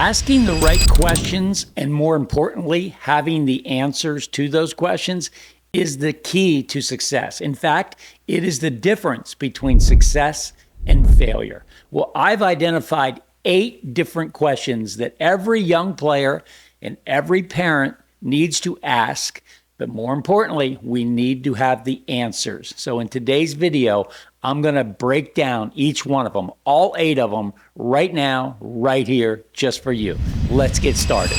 Asking the right questions and, more importantly, having the answers to those questions is the key to success. In fact, it is the difference between success and failure. Well, I've identified 8 different questions that every young player and every parent needs to ask. But more importantly, we need to have the answers. So in today's video, I'm going to break down each one of them, all 8 of them, right now, right here, just for you. Let's get started.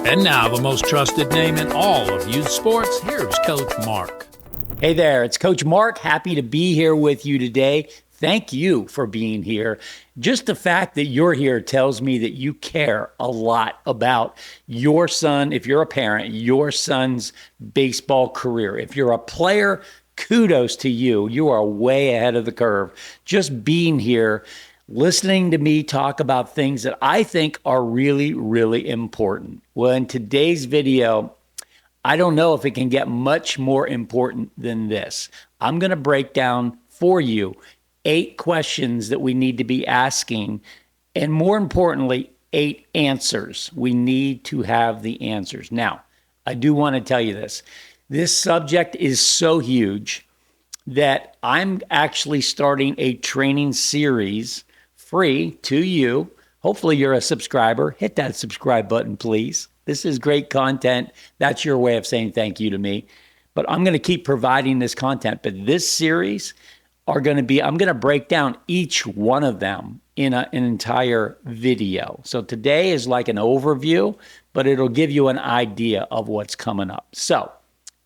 And now, the most trusted name in all of youth sports, here's Coach Mark. Hey there, it's Coach Mark. Happy to be here with you today. Thank you for being here. Just the fact that you're here tells me that you care a lot about your son, if you're a parent, your son's baseball career. If you're a player, kudos to you. You are way ahead of the curve. Just being here, listening to me talk about things that I think are really, really important. Well, in today's video, I don't know if it can get much more important than this. I'm going to break down for you 8 questions that we need to be asking, and more importantly, 8 answers. We need to have the answers. Now, I do want to tell you this. This subject is so huge that I'm actually starting a training series free to you. Hopefully you're a subscriber. Hit that subscribe button, please. This is great content. That's your way of saying thank you to me. But I'm going to keep providing this content. But this series I'm going to break down each one of them in an entire video. So today is like an overview, but it'll give you an idea of what's coming up. So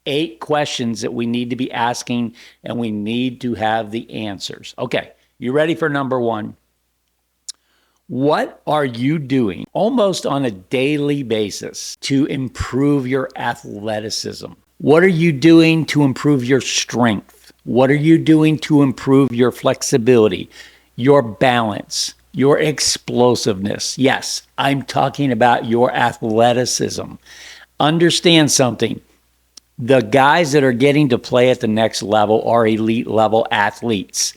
8 questions that we need to be asking, and we need to have the answers. Okay, you ready for number 1? What are you doing almost on a daily basis to improve your athleticism? What are you doing to improve your strength? What are you doing to improve your flexibility, your balance, your explosiveness? Yes, I'm talking about your athleticism. Understand something. The guys that are getting to play at the next level are elite level athletes.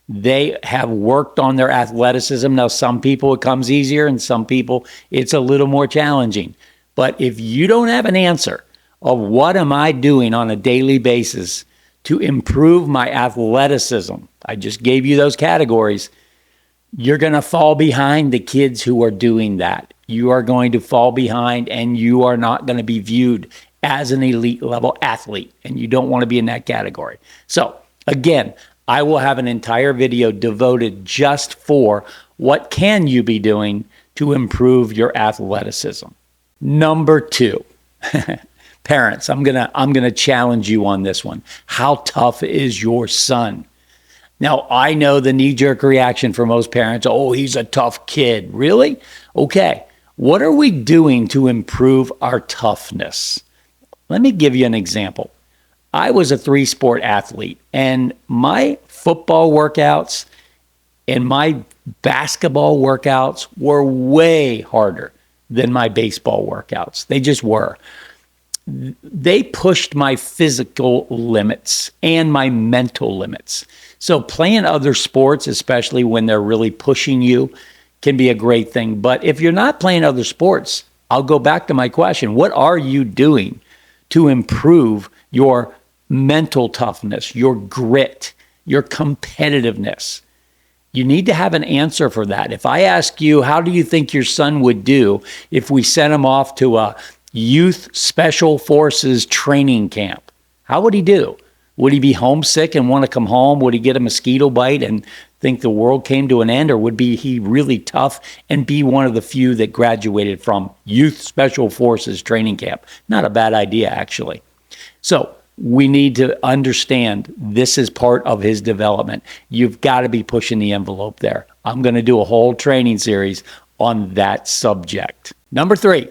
They have worked on their athleticism. Now, some people it comes easier and some people it's a little more challenging. But if you don't have an answer of what am I doing on a daily basis to improve my athleticism, I just gave you those categories, you're going to fall behind the kids who are doing that. You are going to fall behind and you are not going to be viewed as an elite level athlete, and you don't want to be in that category. So again, I will have an entire video devoted just for what can you be doing to improve your athleticism. Number 2. Parents, I'm gonna challenge you on this one. How tough is your son? Now, I know the knee-jerk reaction for most parents, oh, he's a tough kid. Really? Okay. What are we doing to improve our toughness? Let me give you an example. I was a 3-sport athlete, and my football workouts and my basketball workouts were way harder than my baseball workouts. They just were. They pushed my physical limits and my mental limits. So playing other sports, especially when they're really pushing you, can be a great thing. But if you're not playing other sports, I'll go back to my question. What are you doing to improve your mental toughness, your grit, your competitiveness? You need to have an answer for that. If I ask you, how do you think your son would do if we sent him off to a youth special forces training camp? How would he do? Would he be homesick and want to come home? Would he get a mosquito bite and think the world came to an end? Or would he really tough and be one of the few that graduated from youth special forces training camp? Not a bad idea, actually. So we need to understand this is part of his development. You've got to be pushing the envelope there. I'm going to do a whole training series on that subject. Number 3.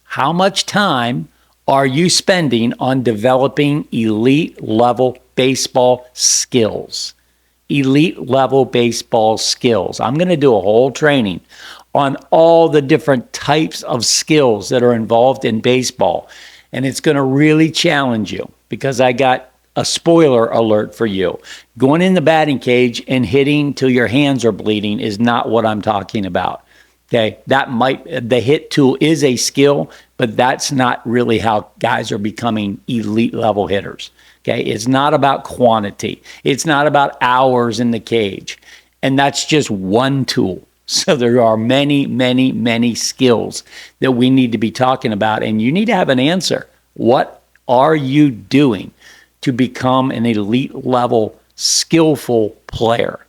How much time are you spending on developing elite level baseball skills? Elite level baseball skills. I'm going to do a whole training on all the different types of skills that are involved in baseball. And it's going to really challenge you because I got a spoiler alert for you. Going in the batting cage and hitting till your hands are bleeding is not what I'm talking about. Okay, the hit tool is a skill, but that's not really how guys are becoming elite level hitters. Okay, it's not about quantity. It's not about hours in the cage. And that's just one tool. So there are many, many, many skills that we need to be talking about, and you need to have an answer. What are you doing to become an elite level, skillful player?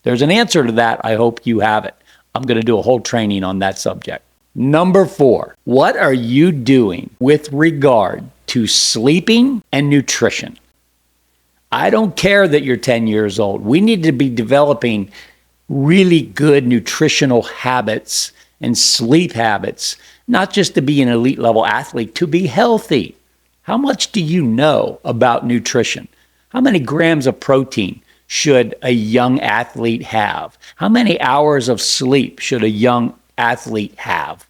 There's an answer to that. I hope you have it. I'm going to do a whole training on that subject. Number 4, what are you doing with regard to sleeping and nutrition? I don't care that you're 10 years old. We need to be developing really good nutritional habits and sleep habits, not just to be an elite level athlete, to be healthy. How much do you know about nutrition? How many grams of protein should a young athlete have? How many hours of sleep should a young athlete have?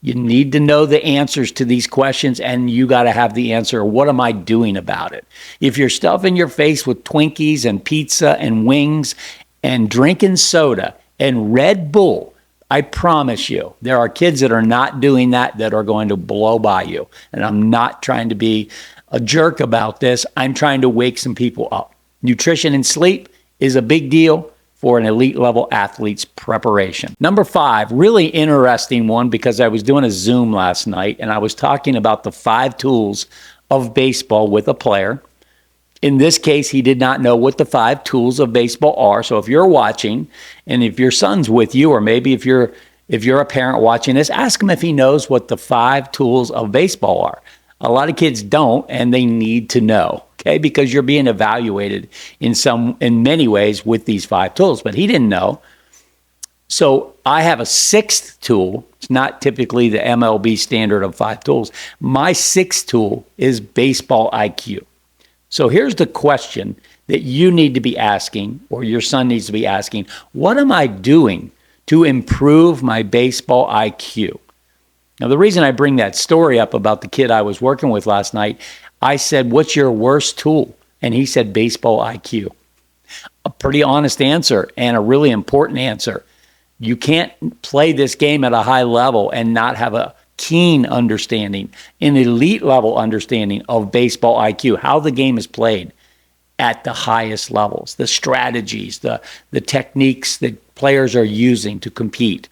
You need to know the answers to these questions, and you got to have the answer. What am I doing about it? If you're stuffing your face with Twinkies and pizza and wings and drinking soda and Red Bull, I promise you, there are kids that are not doing that are going to blow by you. And I'm not trying to be a jerk about this. I'm trying to wake some people up. Nutrition and sleep is a big deal for an elite level athlete's preparation. Number 5, really interesting one, because I was doing a Zoom last night and I was talking about the 5 tools of baseball with a player. In this case, he did not know what the 5 tools of baseball are. So if you're watching, and if your son's with you, or maybe if you're a parent watching this, ask him if he knows what the 5 tools of baseball are. A lot of kids don't, and they need to know, okay? Because you're being evaluated in many ways with these 5 tools, but he didn't know. So I have a 6th tool. It's not typically the MLB standard of 5 tools. My 6th tool is baseball IQ. So here's the question that you need to be asking, or your son needs to be asking: what am I doing to improve my baseball IQ? Now, the reason I bring that story up about the kid I was working with last night, I said, what's your worst tool? And he said, baseball IQ. A pretty honest answer and a really important answer. You can't play this game at a high level and not have a keen understanding, an elite level understanding of baseball IQ, how the game is played at the highest levels, the strategies, the techniques that players are using to compete.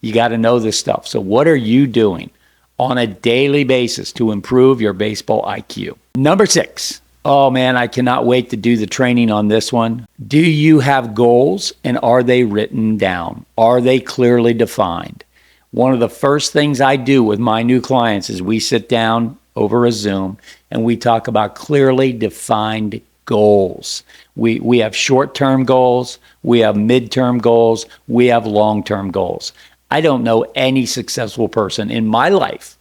You got to know this stuff. So what are you doing on a daily basis to improve your baseball IQ? Number 6. Oh man, I cannot wait to do the training on this one. Do you have goals, and are they written down? Are they clearly defined? One of the first things I do with my new clients is we sit down over a Zoom and we talk about clearly defined goals. We have short-term goals, we have mid-term goals, we have long-term goals. I don't know any successful person in my life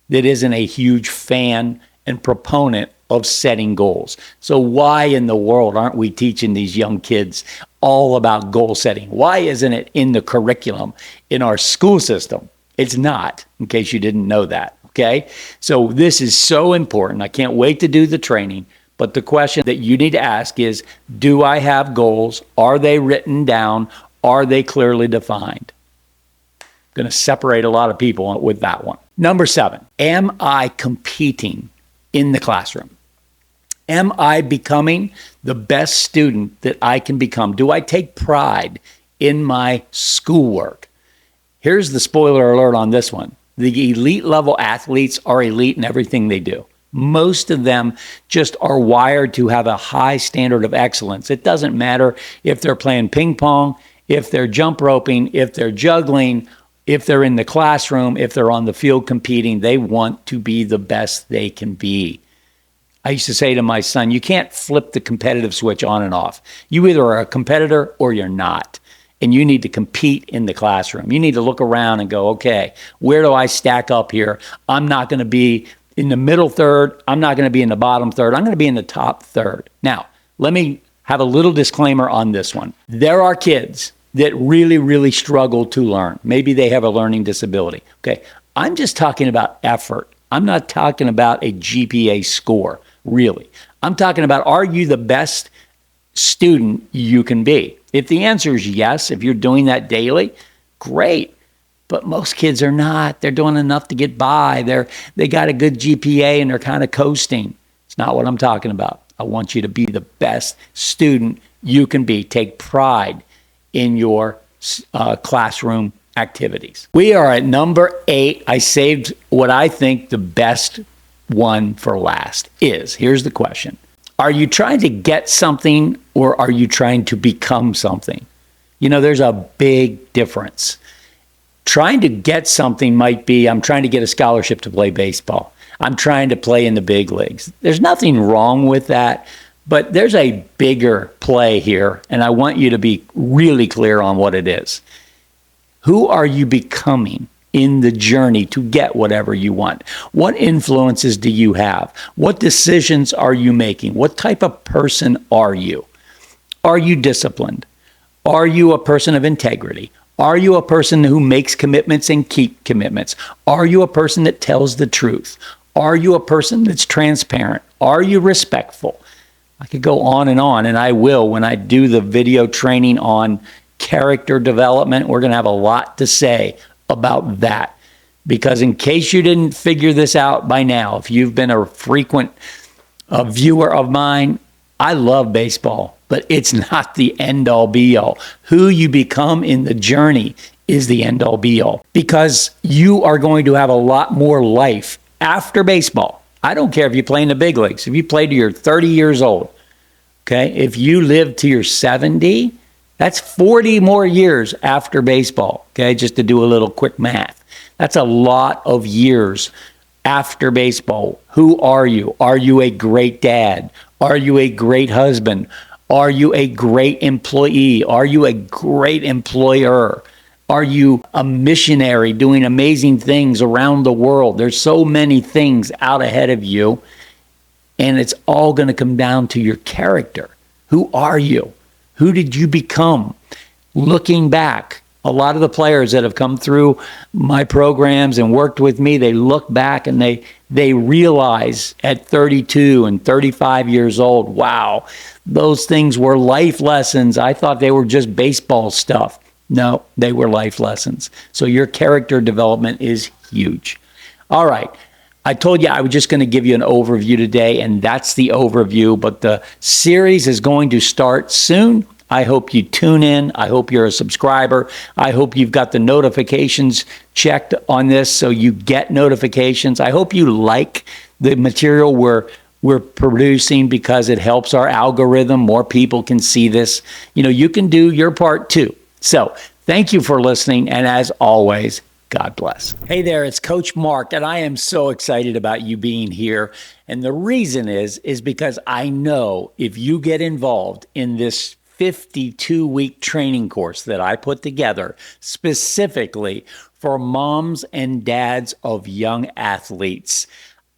that isn't a huge fan and proponent of setting goals. So why in the world aren't we teaching these young kids all about goal setting? Why isn't it in the curriculum in our school system? It's not, in case you didn't know that, okay? So this is so important. I can't wait to do the training. But the question that you need to ask is, do I have goals? Are they written down? Are they clearly defined? Going to separate a lot of people with that one. Number 7, am I competing in the classroom? Am I becoming the best student that I can become? Do I take pride in my schoolwork? Here's the spoiler alert on this one. The elite level athletes are elite in everything they do. Most of them just are wired to have a high standard of excellence. It doesn't matter if they're playing ping pong, if they're jump roping, if they're juggling, if they're in the classroom, if they're on the field competing. They want to be the best they can be. I used to say to my son, you can't flip the competitive switch on and off. You either are a competitor or you're not. And you need to compete in the classroom. You need to look around and go, okay, where do I stack up here? I'm not going to be in the middle third. I'm not going to be in the bottom third. I'm going to be in the top third. Now, let me have a little disclaimer on this one. There are kids that really, really struggle to learn. Maybe they have a learning disability. Okay, I'm just talking about effort. I'm not talking about a GPA score. really. I'm talking about, are you the best student you can be? If the answer is yes, if you're doing that daily, great. But most kids are not. They're doing enough to get by. They got a good GPA and they're kind of coasting. It's not what I'm talking about. I want you to be the best student you can be. Take pride in your classroom activities. We are at number 8. I saved what I think the best one for last is. Here's the question. Are you trying to get something or are you trying to become something? You know, there's a big difference. Trying to get something might be, I'm trying to get a scholarship to play baseball. I'm trying to play in the big leagues. There's nothing wrong with that, but there's a bigger play here, and I want you to be really clear on what it is. Who are you becoming in the journey to get whatever you want? What influences do you have? What decisions are you making? What type of person are you? Are you disciplined? Are you a person of integrity? Are you a person who makes commitments and keep commitments? Are you a person that tells the truth? Are you a person that's transparent? Are you respectful? I could go on, and I will when I do the video training on character development. We're going to have a lot to say about that, because in case you didn't figure this out by now, if you've been a frequent viewer of mine, I love baseball, but it's not the end-all be-all. Who you become in the journey is the end-all be-all, because you are going to have a lot more life after baseball. I don't care if you play in the big leagues. If you play to you're 30 years old, okay? If you live to your 70, that's 40 more years after baseball, okay? Just to do a little quick math. That's a lot of years after baseball. Who are you? Are you a great dad? Are you a great husband? Are you a great employee? Are you a great employer? Are you a missionary doing amazing things around the world? There's so many things out ahead of you, and it's all going to come down to your character. Who are you? Who did you become? Looking back, a lot of the players that have come through my programs and worked with me, they look back and they realize at 32 and 35 years old, wow, those things were life lessons. I thought they were just baseball stuff. No, they were life lessons. So your character development is huge. All right. I told you I was just going to give you an overview today, and that's the overview, but the series is going to start soon. I hope you tune in. I hope you're a subscriber. I hope you've got the notifications checked on this so you get notifications. I hope you like the material we're producing, because it helps our algorithm. More people can see this. You know, you can do your part too. So thank you for listening, and as always, God bless. Hey there, it's Coach Mark, and I am so excited about you being here. And the reason is because I know if you get involved in this 52-week training course that I put together specifically for moms and dads of young athletes,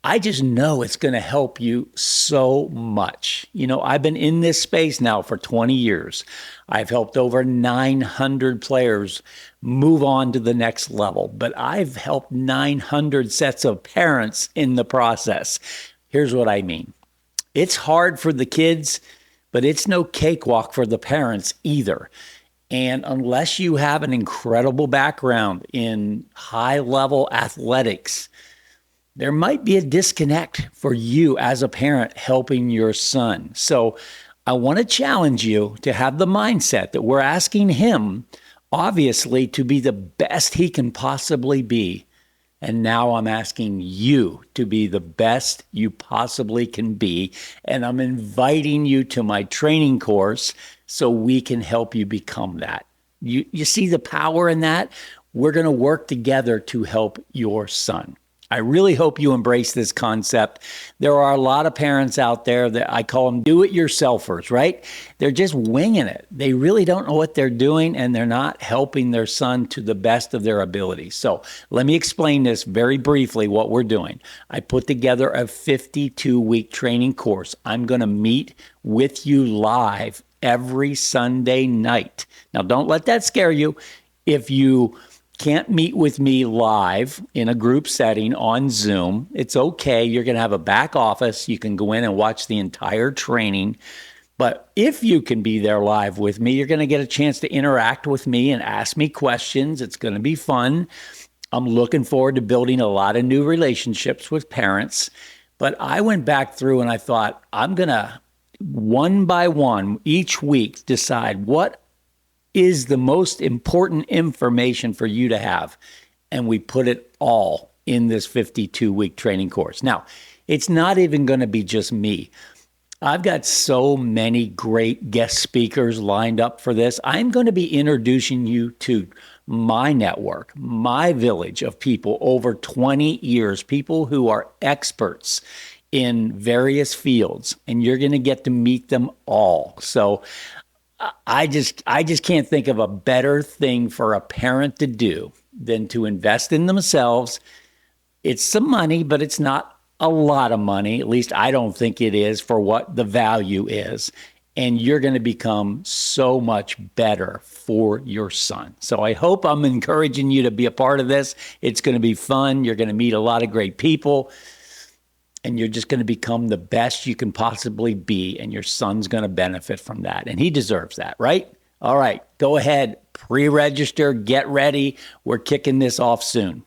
I just know it's going to help you so much. You know, I've been in this space now for 20 years. I've helped over 900 players move on to the next level, but I've helped 900 sets of parents in the process. Here's what I mean. It's hard for the kids, but it's no cakewalk for the parents either. And unless you have an incredible background in high-level athletics, there might be a disconnect for you as a parent helping your son. So I want to challenge you to have the mindset that we're asking him, obviously, to be the best he can possibly be. And now I'm asking you to be the best you possibly can be. And I'm inviting you to my training course so we can help you become that. You see the power in that? We're going to work together to help your son. I really hope you embrace this concept. There are a lot of parents out there that I call them do-it-yourselfers, right? They're just winging it. They really don't know what they're doing, and they're not helping their son to the best of their ability. So let me explain this very briefly, what we're doing. I put together a 52-week training course. I'm going to meet with you live every Sunday night. Now, don't let that scare you. If you can't meet with me live in a group setting on Zoom, it's okay. You're going to have a back office. You can go in and watch the entire training. But if you can be there live with me, you're going to get a chance to interact with me and ask me questions. It's going to be fun. I'm looking forward to building a lot of new relationships with parents. But I went back through and I thought, I'm going to, one by one, each week, decide what is the most important information for you to have. And we put it all in this 52-week training course. Now, it's not even going to be just me. I've got so many great guest speakers lined up for this. I'm going to be introducing you to my network, my village of people over 20 years, people who are experts in various fields, and you're going to get to meet them all. So I just can't think of a better thing for a parent to do than to invest in themselves. It's some money, but it's not a lot of money. At least I don't think it is for what the value is. And you're going to become so much better for your son. So I hope I'm encouraging you to be a part of this. It's going to be fun. You're going to meet a lot of great people. And you're just going to become the best you can possibly be. And your son's going to benefit from that. And he deserves that, right? All right, go ahead, pre-register, get ready. We're kicking this off soon.